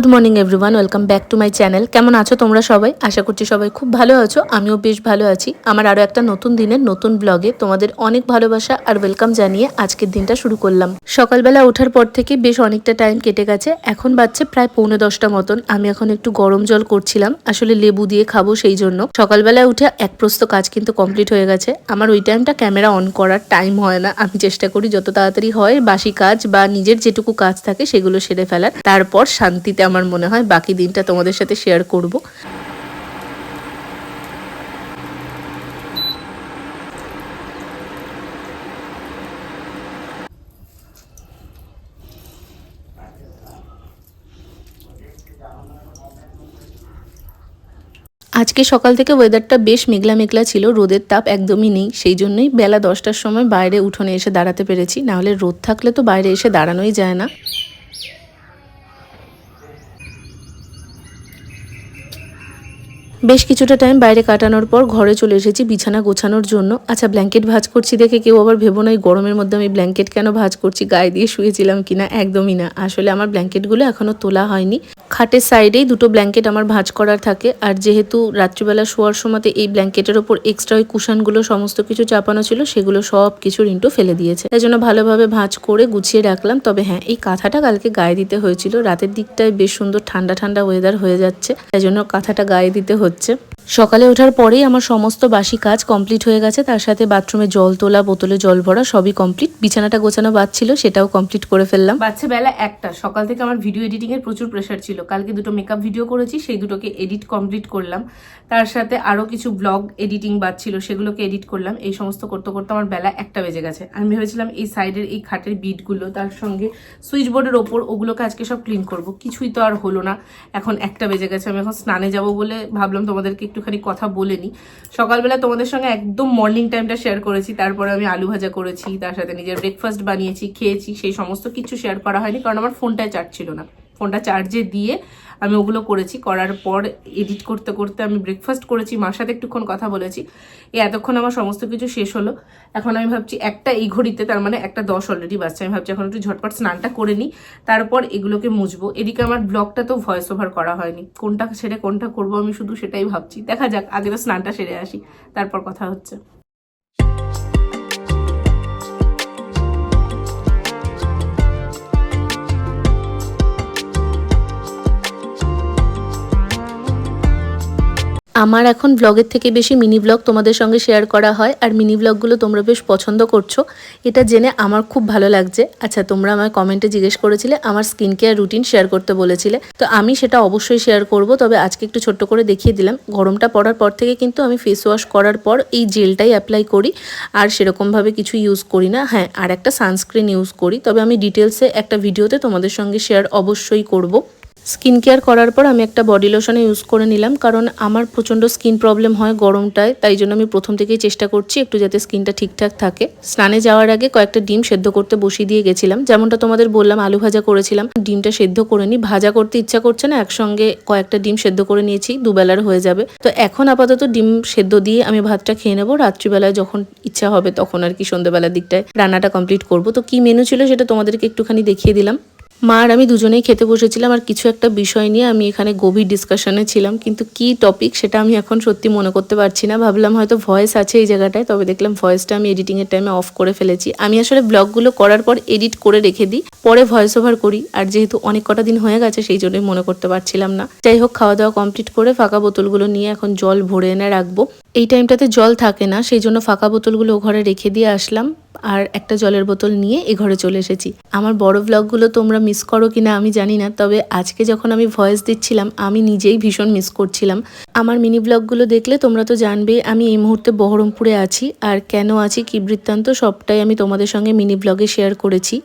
Good morning everyone, welcome back to my channel. কেমন আছো তোমরা সবাই? আশা করছি সবাই খুব ভালো আছো। আমিও বেশ ভালো আছি। আমার আরও একটা নতুন দিনের নতুন ব্লগে তোমাদের অনেক ভালোবাসা আর ওয়েলকাম জানিয়ে আজকের দিনটা শুরু করলাম। সকালবেলা ওঠার পর থেকে বেশ অনেকটা টাইম কেটে গেছে। এখন বাজছে প্রায় 9:45 মতন। আমি এখন একটু গরম জল করছিলাম, আসলে লেবু দিয়ে খাবো সেই জন্য। সকালবেলা উঠে এক প্রস্ত কাজ কিন্তু কমপ্লিট হয়ে গেছে। আমার ওই টাইমটা ক্যামেরা অন করার টাইম হয় না। আমি চেষ্টা করি যত তাড়াতাড়ি হয় বাসি কাজ বা নিজের যেটুকু কাজ থাকে সেগুলো সেরে ফেলার, তারপর শান্তিতে আমার মনে হয় বাকি দিনটা তোমাদের সাথে শেয়ার করব। আজকে সকাল থেকে ওয়েদারটা বেশ মেঘলা মেঘলা ছিল, রোদের তাপ একদমই নেই। সেই জন্যই বেলা 10টার সময় বাইরে উঠোনে এসে দাঁড়াতে পেরেছি, নাহলে রোদ থাকলে তো বাইরে এসে দাঁড়ানোই যায় না। বেশ কিছুটা টাইম বাইরে কাটানোর পর ঘরে চলে এসেছি বিছানা গোছানোর জন্য। আচ্ছা, ব্ল্যাঙ্কেট ভাঁজ করছি দেখে কেউ আবার ভেবো না এই গরমের মধ্যে আমি ব্ল্যাঙ্কেট কেন ভাঁজ করছি, গায়ে দিয়ে শুয়েছিলাম কিনা। একদমই না, আসলে আমার ব্ল্যাঙ্কেটগুলো এখনও তোলা হয়নি। খাটের সাইডেই দুটো ব্ল্যাঙ্কেট আমার ভাঁজ করার থাকে, আর যেহেতু রাত্রিবেলা শোয়ার সময়তে এই ব্ল্যাঙ্কেটের ওপর এক্সট্রা ওই কুশনগুলো সমস্ত কিছু চাপানো ছিল, সেগুলো সব কিছু রিন্টু ফেলে দিয়েছে। তাই জন্য ভালোভাবে ভাঁজ করে গুছিয়ে রাখলাম। তবে হ্যাঁ, এই কাঁথাটা কালকে গায়ে দিতে হয়েছিল। রাতের দিকটায় বেশ সুন্দর ঠান্ডা ঠান্ডা ওয়েদার হয়ে যাচ্ছে, তাই জন্য কাঁথাটা গায়ে দিতে হচ্ছে। সকালে ওঠার পরেই আমার সমস্ত বাসি কাজ কমপ্লিট হয়ে গেছে, তার সাথে বাথরুমে জল তোলা, বোতলে জল ভরা সবই কমপ্লিট। বিছানাটা গোছানো বাদ-ছিল, সেটাও কমপ্লিট করে ফেললাম। বাচ্চা বেলা 1টা। সকাল থেকে আমার ভিডিও এডিটিং এর প্রচুর প্রেশার ছিল। কালকে দুটো মেকআপ ভিডিও করেছি, সেই দুটোকে এডিট কমপ্লিট করলাম। তার সাথে আরো কিছু ব্লগ এডিটিং বাদ-ছিল, সেগুলোকে এডিট করলাম। এই সমস্ত করতে করতে আমার বেলা 1টা বেজে গেছে। আমি ভেবেছিলাম এই সাইডের এই খাটের বিটগুলো, তার সঙ্গে সুইচ বোর্ডের ওপর, ওগুলোকে আজকে সব ক্লিন করব। কিছুই তো আর হলো না। এখন 1টা বেজে গেছে। আমি এখন স্নানে যাব বলে ভাবলাম তোমাদেরকে একটুখানি কথা বলে নি। সকালবেলা তোমাদের সঙ্গে একদম মর্নিং টাইমটা শেয়ার করেছি, তারপরে আমি আলু ভাজা করেছি, তার সাথে নিজের ব্রেকফাস্ট বানিয়েছি, খেয়েছি। সেই সমস্ত কিছু শেয়ার করা হয়নি, কারণ আমার ফোনটায় চার্জ ছিল না। ফোনটা চার্জে দিয়ে আমি ওগুলো করেছি। করার পর এডিট করতে করতে আমি ব্রেকফাস্ট করেছি, মার সাথে একটুক্ষণ কথা বলেছি। এতক্ষণ আমার সমস্ত কিছু শেষ হলো। এখন আমি ভাবছি 1টা এই ঘড়িতে, তার মানে 1:10 অলরেডি বাজছে। আমি ভাবছি এখন একটু ঝটপট স্নানটা করে নিই, তারপর এগুলোকে মুছবো। এদিকে আমার ব্লগটা তো ভয়েস ওভার করা হয়নি, কোনটা ছেড়ে কোনটা করবো আমি শুধু সেটাই ভাবছি। দেখা যাক, আগে তো স্নানটা সেরে আসি, তারপর কথা হচ্ছে। আমার এখন ব্লগের থেকে বেশি মিনি ব্লগ তোমাদের সঙ্গে শেয়ার করা হয়, আর মিনি ব্লগগুলো তোমরা বেশ পছন্দ করছো, এটা জেনে আমার খুব ভালো লাগছে। আচ্ছা, তোমরা আমার কমেন্টে জিজ্ঞেস করেছিলে, আমার স্কিন কেয়ার রুটিন শেয়ার করতে বলেছিলে, তো আমি সেটা অবশ্যই শেয়ার করব। তবে আজকে একটু ছোট্ট করে দেখিয়ে দিলাম। গরমটা পড়ার পর থেকে কিন্তু আমি ফেস ওয়াশ করার পর এই জেলটাই অ্যাপ্লাই করি, আর সেরকমভাবে কিছু ইউজ করি না। হ্যাঁ, আর একটা সানস্ক্রিন ইউজ করি, তবে আমি ডিটেলসে একটা ভিডিওতে তোমাদের সঙ্গে শেয়ার অবশ্যই করব। স্কিন কেয়ার করার পর আমি একটা বডি লোশন ইউজ করে নিলাম, কারণ আমার প্রচণ্ড স্কিন প্রবলেম হয় গরমটায়। তাই জন্য আমি প্রথম থেকেই চেষ্টা করছি একটু যাতে স্কিনটা ঠিকঠাক থাকে। স্নানে যাওয়ার আগে কয়েকটা ডিম সেদ্ধ করতে বসিয়ে দিয়ে গেছিলাম। যেমনটা তোমাদের বললাম, আলু ভাজা করেছিলাম। ডিমটা সেদ্ধ করে নিই, ভাজা করতে ইচ্ছা করছে না, একসঙ্গে কয়েকটা ডিম সেদ্ধ করে নিয়েছি, দুবেলার হয়ে যাবে। তো এখন আপাতত ডিম সেদ্ধ দিয়ে আমি ভাতটা খেয়ে নেবো। রাত্রিবেলায় যখন ইচ্ছা হবে তখন আর কি সন্ধ্যাবেলার দিকটায় রান্নাটা কমপ্লিট করব। তো কি মেনু ছিল সেটা তোমাদেরকে একটুখানি দেখিয়ে দিলাম। মা আর আমি দুজনেই খেতে বসেছিলাম, আর কিছু একটা বিষয় নিয়ে আমি এখানে গভীর ডিসকাশনে ছিলাম, কিন্তু কি টপিক সেটা আমি এখন সত্যি মনে করতে পারছি না। ভাবলাম হয়তো ভয়েস আছে এই জায়গাটায়, তবে দেখলাম ভয়েসটা আমি এডিটিংয়ের টাইমে অফ করে ফেলেছি। আমি আসলে ব্লগগুলো করার পর এডিট করে রেখে দিই, পরে ভয়েস ওভার করি, আর যেহেতু অনেক কটা দিন হয়ে গেছে সেই জন্যই মনে করতে পারছিলাম না। যাই হোক, খাওয়া দাওয়া কমপ্লিট করে ফাঁকা বোতলগুলো নিয়ে এখন জল ভরে এনে রাখবো। এই টাইমটাতে জল থাকে না, সেই জন্য ফাঁকা বোতলগুলো ও ঘরে রেখে দিয়ে আসলাম, আর একটা জলের বোতল নিয়ে এ ঘরে চলে এসেছি। আমার বড় ব্লগগুলো তোমরা মিস করো কিনা আমি জানি না, তবে আজকে যখন আমি ভয়েস দিচ্ছিলাম আমি নিজেই ভীষণ মিস করছিলাম। আমার মিনি ব্লগগুলো দেখলে তোমরা তো জানবে আমি এই মুহূর্তে বহরমপুরে আছি, আর কেন আছি, কি বৃত্তান্ত সবটাই আমি তোমাদের সঙ্গে মিনি ব্লগে শেয়ার করেছি।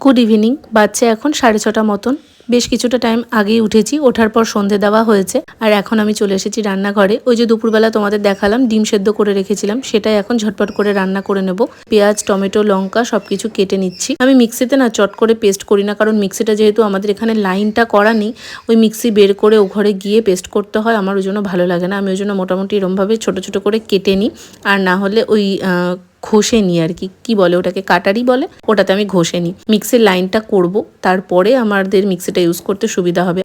গুড ইভিনিং, বাজছে এখন 6:30 মতন। বেশ কিছুটা টাইম আগেই উঠেছি, ওঠার পর সন্ধে দেওয়া হয়েছে। আর এখন আমি চলে এসেছি রান্নাঘরে। ওই যে দুপুরবেলা তোমাদের দেখালাম ডিম সেদ্ধ করে রেখেছিলাম, সেটাই এখন ঝটপট করে রান্না করে নেব। পেঁয়াজ, টমেটো, লঙ্কা সবকিছু কেটে নিচ্ছি। আমি মিক্সিতে না চট করে পেস্ট করি না, কারণ মিক্সিটা যেহেতু আমাদের এখানে লাইনটা করা নেই, ওই মিক্সি বের করে ও ঘরে গিয়ে পেস্ট করতে হয়, আমার ওই জন্য ভালো লাগে না। আমি ওই জন্য মোটামুটি এরমভাবে ছোট ছোট করে কেটে নিই, আর না হলে ওই ঘষে নিই আর কি বলে ওটাকে, কাটারি বলে, ওটাতে আমি ঘষে নিই। মিক্সির লাইনটা করব, তারপরে আমাদের মিক্সিটা ইউজ করতে সুবিধা হবে।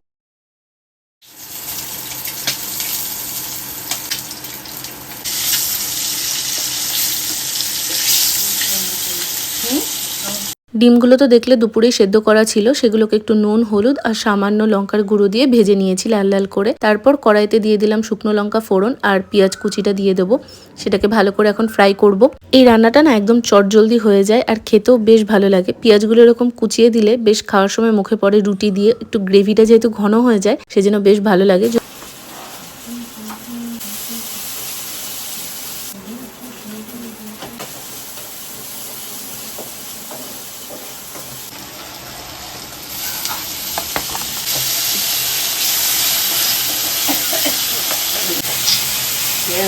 ডিমগুলো তো দেখলে দুপুরেই সেদ্ধ করা ছিল, সেগুলোকে একটু নুন, হলুদ আর সামান্য লঙ্কার গুঁড়ো দিয়ে ভেজে নিয়েছি লাল লাল করে। তারপর কড়াইতে দিয়ে দিলাম শুকনো লঙ্কা ফোড়ন আর পেঁয়াজ কুচিটা দিয়ে দেবো, সেটাকে ভালো করে এখন ফ্রাই করব। এই রান্নাটা না একদম চটজলদি হয়ে যায় আর খেতেও বেশ ভালো লাগে। পেঁয়াজগুলো এরকম কুচিয়ে দিলে বেশ খাওয়ার সময় মুখে পড়ে রুটি দিয়ে, একটু গ্রেভিটা যেহেতু ঘন হয়ে যায় সেজন্য বেশ ভালো লাগে।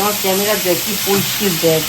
আমার ক্যামেরা দেখ কি পরিষ্কার দেখ।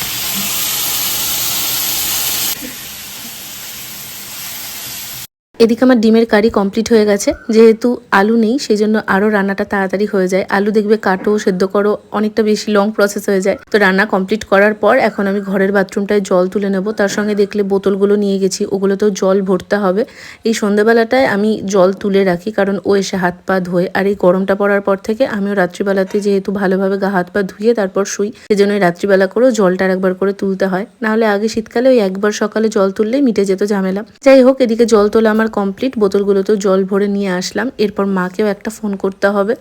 এদিকে আমার ডিমের কারি কমপ্লিট হয়ে গেছে। যেহেতু আলু নেই সেই জন্য আরও রান্নাটা তাড়াতাড়ি হয়ে যায়। আলু দেখবে কাটো, সেদ্ধ করো, অনেকটা বেশি লং প্রসেস হয়ে যায়। তো রান্না কমপ্লিট করার পর এখন আমি ঘরের বাথরুমটায় জল তুলে নেব। তার সঙ্গে দেখলে বোতলগুলো নিয়ে গেছি, ওগুলোতেও জল ভরতে হবে। এই সন্ধ্যেবেলাটায় আমি জল তুলে রাখি, কারণ ও এসে হাত পা ধোয়। আর এই গরমটা পড়ার পর থেকে আমিও রাত্রিবেলাতে যেহেতু ভালোভাবে গা হাত পা ধুয়ে তারপর শুই, সেজন্য রাত্রিবেলা করেও জলটা একবার করে তুলতে হয়। নাহলে আগে শীতকালে ওই একবার সকালে জল তুললেই মিটে যেত ঝামেলা। যাই হোক, এদিকে জল তোলা আমার কমপ্লিট, বোতলগুলোতেও জল ভরে নিয়ে আসলাম। এরপর মাকেও একটা ফোন করতে হবে।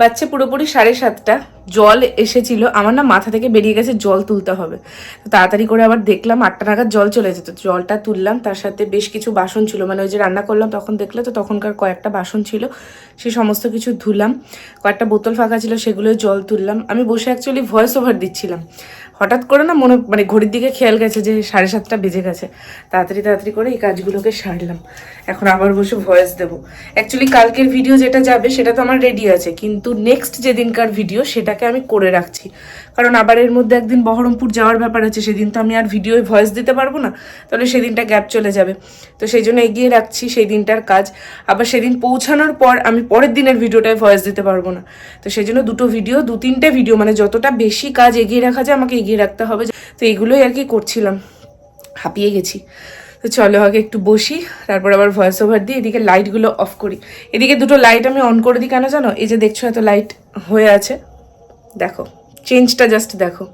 বাচ্চা পুরোপুরি 7:30, জল এসেছিল আমার না মাথা থেকে বেরিয়ে গেছে, জল তুলতে হবে। তো তাড়াতাড়ি করে আবার দেখলাম 8টা নাগাদ জল চলে যেত, জলটা তুললাম। তার সাথে বেশ কিছু বাসন ছিল, মানে ওই যে রান্না করলাম তখন দেখলে তো, তখনকার কয়েকটা বাসন ছিল, সেই সমস্ত কিছু ধুলাম। কয়েকটা বোতল ফাঁকা ছিল, সেগুলো জল তুললাম। আমি বসে অ্যাকচুয়ালি ভয়েস ওভার দিচ্ছিলাম, হঠাৎ করে না মানে ঘড়ির দিকে খেয়াল গেছে যে 7:30 বেজে গেছে। তাড়াতাড়ি করে এই কাজগুলোকে সারলাম, এখন আবার বসে ভয়েস দেবো। অ্যাকচুয়ালি কালকের ভিডিও যেটা যাবে সেটা তো আমার রেডি আছে, কিন্তু নেক্সট যেদিনকার ভিডিও সেটাকে আমি করে রাখছি, কারণ আবার এর মধ্যে একদিন বহরমপুর যাওয়ার ব্যাপার আছে। সেদিন তো আমি আর ভিডিওয় ভয়েস দিতে পারবো না, তাহলে সেদিনটা গ্যাপ চলে যাবে। তো সেই জন্য এগিয়ে রাখছি সেই দিনটার কাজ। আবার সেদিন পৌঁছানোর পর আমি পরের দিনের ভিডিওটায় ভয়েস দিতে পারবো না। তো সেই জন্য 2-3টে ভিডিও, মানে যতটা বেশি কাজ এগিয়ে রাখা যায় আমাকে এগিয়ে রাখতে হবে। তো এগুলোই আর কি করছিলাম, হাঁপিয়ে গেছি। তো চলো আগে একটু বসি, তারপর আবার ভয়েস ওভার দিই। এদিকে লাইটগুলো অফ করি। এদিকে 2টো লাইট আমি অন করে দিই কেন জানো? এই যে দেখছো এত লাইট হয়ে আছে, দেখো চেঞ্জটা জাস্ট দেখো,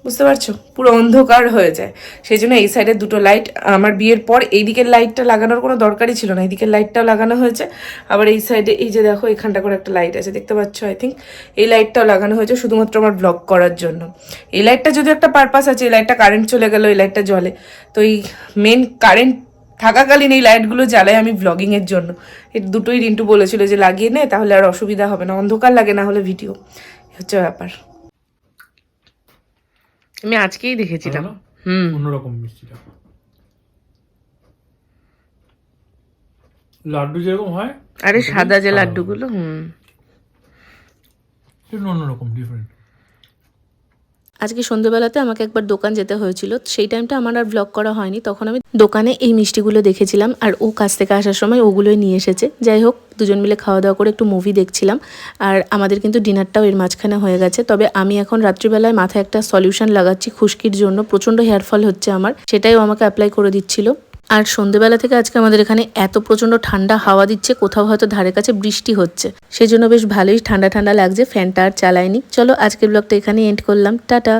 বুঝতে পারছো? পুরো অন্ধকার হয়ে যায়। সেই জন্য এই সাইডে 2টো লাইট, আমার বিয়ের পর এই দিকের লাইটটা লাগানোর কোনো দরকারই ছিল না, এই দিকের লাইটটাও লাগানো হয়েছে। আবার এই সাইডে এই যে দেখো এখানটা করে একটা লাইট আছে, দেখতে পাচ্ছ? আই থিঙ্ক এই লাইটটাও লাগানো হয়েছে শুধুমাত্র আমার ব্লগ করার জন্য। এই লাইটটা যদি একটা পারপাস আছে, এই লাইটটা কারেন্ট চলে গেল, এই লাইটটা জ্বলে। তো এই মেন কারেন্ট থাকাকালীন এই লাইটগুলো জ্বালাই আমি ব্লগিংয়ের জন্য। এই দুটোই রিন্টু বলেছিল যে লাগিয়ে নে, তাহলে আর অসুবিধা হবে না, অন্ধকার লাগে না হলে ভিডিও, হচ্ছে ব্যাপার। আমি আজকেই দেখেছিলাম। অন্যরকম মিষ্টিটা, লাড্ডু যেরকম হয়, আরে সাদা যে লাড্ডুগুলো, অন্যরকম ডিফারেন্ট। আজকে সন্ধ্যেবেলাতে আমাকে একবার দোকান যেতে হয়েছিল, সেই টাইমটা আমার আর ব্লগ করা হয়নি। তখন আমি দোকানে এই মিষ্টিগুলো দেখেছিলাম, আর ও কাছ থেকে আসার সময় ওগুলোই নিয়ে এসেছে। যাই হোক, দুজন মিলে খাওয়া দাওয়া করে একটু মুভি দেখছিলাম। আর আমাদের কিন্তু ডিনারটাও এর মাঝখানে হয়ে গেছে। তবে আমি এখন রাত্রিবেলায় মাথায় একটা সলিউশন লাগাচ্ছি খুশকির জন্য, প্রচণ্ড হেয়ারফল হচ্ছে আমার, সেটাই ও আমাকে অ্যাপ্লাই করে দিচ্ছিল। আর সন্ধ্যেবেলা থেকে আজকে আমাদের এখানে এত প্রচণ্ড ঠান্ডা হাওয়া দিচ্ছে, কোথাও হয়তো ধারে কাছে বৃষ্টি হচ্ছে, সেজন্য বেশ ভালোই ঠান্ডা ঠান্ডা লাগছে। ফ্যানটা আর চালাইনি। চলো আজকের ব্লগটা এখানেই এন্ড করলাম, টাটা।